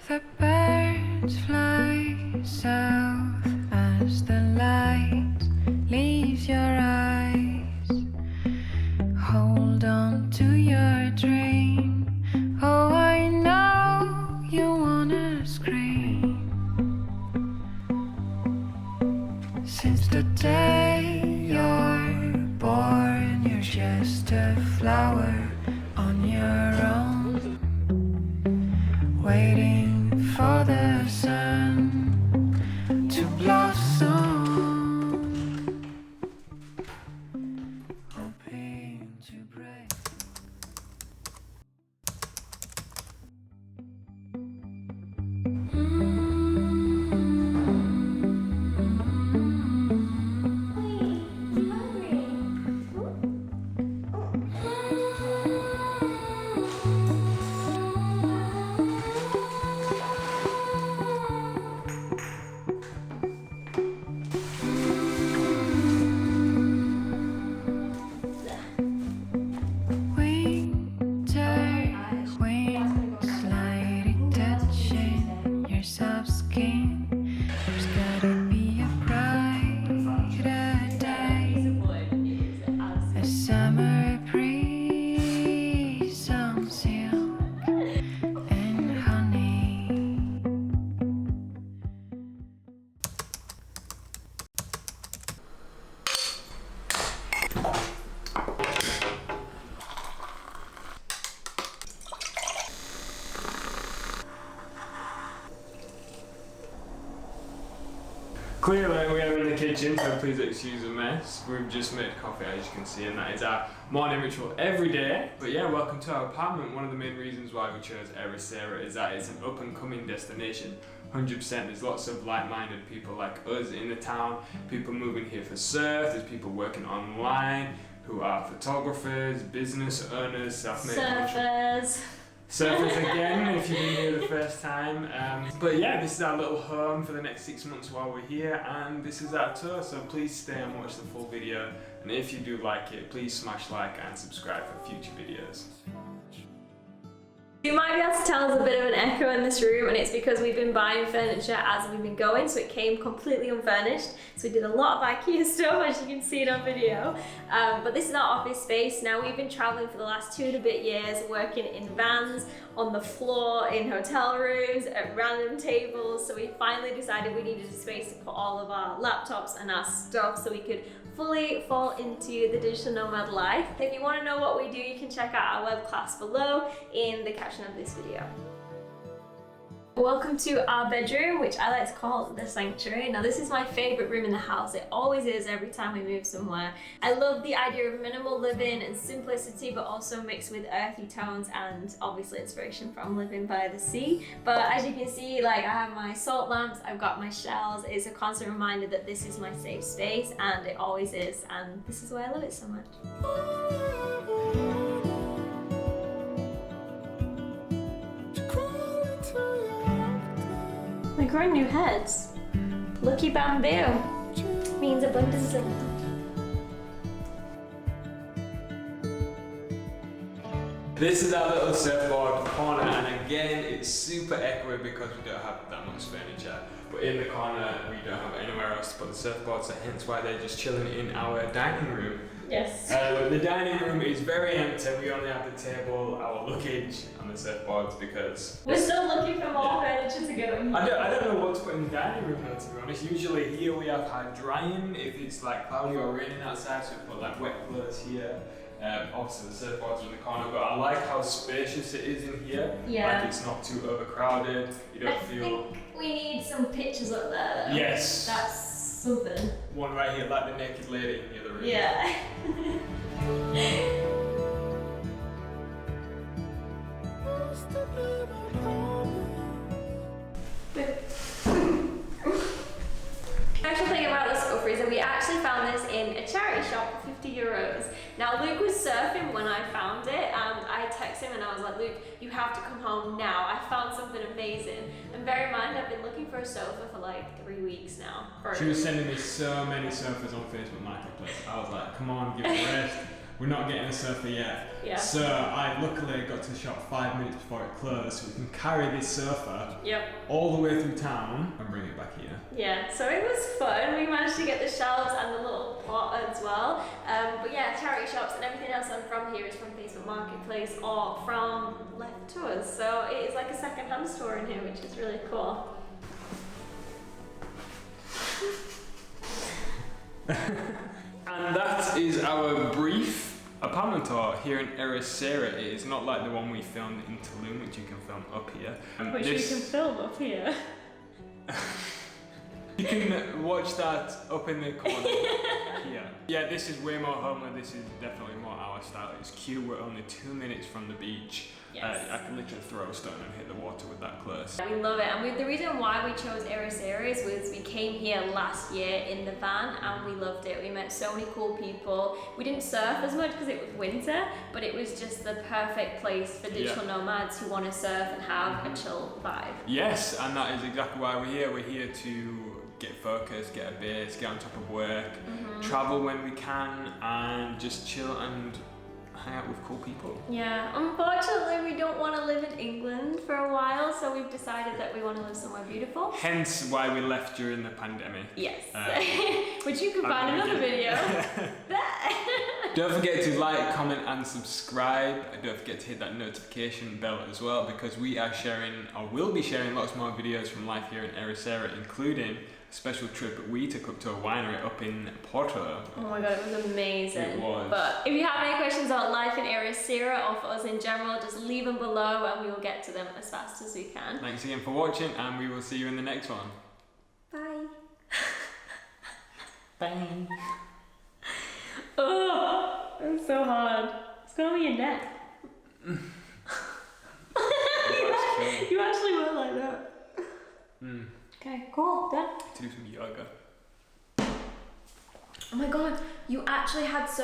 The birds fly south as the light leaves your eyes. Hold on to your dream. Oh, I know you wanna scream. Since the day you're born, you're just a flower on your own, waiting for the sun to blossom, hoping to break. Clearly we are in the kitchen, so please excuse the mess. We've just made coffee, as you can see, and that is our morning ritual every day. But yeah, welcome to our apartment. One of the main reasons why we chose Ericeira is that it's an up-and-coming destination. 100%, there's lots of like-minded people like us in the town, people moving here for surf, there's people working online who are photographers, business owners, self-made surfers. Surfers again, if you've been here the first time. But yeah, this is our little home for the next 6 months while we're here, and this is our tour, so please stay and watch the full video. And if you do like it, please smash like and subscribe for future videos. You might be able to tell there's a bit of an echo in this room, and it's because we've been buying furniture as we've been going, so it came completely unfurnished. So we did a lot of IKEA stuff, as you can see in our video. But this is our office space. Now, we've been traveling for the last 2 and a bit years, working in vans, on the floor, in hotel rooms, at random tables. So we finally decided we needed a space to put all of our laptops and our stuff so we could fully fall into the digital nomad life. If you want to know what we do, you can check out our web class below in the caption of this video. Welcome to our bedroom, which I like to call the sanctuary. Now, this is my favorite room in the house. It always is every time we move somewhere. I love the idea of minimal living and simplicity, but also mixed with earthy tones and obviously inspiration from living by the sea. But as you can see, like, I have my salt lamps, I've got my shells. It's a constant reminder that this is my safe space, and it always is. And this is why I love it so much. We're growing new heads. Lucky bamboo means abundance of milk. This is our little surfboard corner, and again, it's super echoey because we don't have that much furniture. But in the corner, we don't have anywhere else to put the surfboard, so hence why they're just chilling in our dining room. Yes. The dining room is very empty. We only have the table, our luggage, and the surfboards because we're still looking for more furniture to go. I don't know what to put in the dining room now, to be honest. Usually here we have hard drying if it's like cloudy or raining outside, so we put like wet clothes here. Obviously the surfboards are in the corner, but I like how spacious it is in here. Yeah. Like it's not too overcrowded. You don't feel. I think we need some pictures up there though. Yes. That's something. One right here, like the naked lady in the other room. Yeah. Actual thing about the skull freezer, we actually found this in a charity shop for 50 euros. Now, Luke was surfing when I found it, and I texted him and I was like, Luke, you have to come home now. I found something amazing. And bear in mind, I've been looking for a sofa for like 3 weeks now. She was sending me so many sofas on Facebook Marketplace. I was like, come on, give it a rest. we're not getting a surfer yet. Yeah. So I luckily got to the shop 5 minutes before it closed, so we can carry this surfer all the way through town and bring it back here. Yeah, so it was fun. We managed to get the shelves and the little pot as well. But yeah, charity shops and everything else I'm from here is from Facebook Marketplace or from left to us. So it is like a second-hand store in here, which is really cool. And that is our brief apartment tour here in Ericeira. It is not like the one we filmed in Tulum, which you can film up here. Which you can film up here. You can watch that up in the corner here. Yeah, this is way more homely. This is definitely more our style. It's cute. We're only 2 minutes from the beach. Yes. I can literally throw a stone and hit the water with that close. We love it, and the reason why we chose Ericeira was we came here last year in the van and we loved it. We met so many cool people. We didn't surf as much because it was winter, but it was just the perfect place for digital nomads who want to surf and have a chill vibe. Yes, and that is exactly why we're here. We're here to get focused, get a base, get on top of work, travel when we can, and just chill and hang out with cool people. Yeah, unfortunately we don't want to live in England for a while, so we've decided that we want to live somewhere beautiful. Hence why we left during the pandemic. Yes, which you can find another video. Don't forget to like, comment and subscribe. Don't forget to hit that notification bell as well, because we are sharing, or will be sharing, lots more videos from life here in Ericeira, including a special trip we took up to a winery up in Portugal. Oh my god, it was amazing. It was. But if you have any questions about life in Ericeira or for us in general, just leave them below and we will get to them as fast as we can. Thanks again for watching, and we will see you in the next one. Bye. Bye. Oh, it's so hard. It's going on your neck. You actually were like that. Okay, cool, done. To do some yoga. Oh my god, you actually had so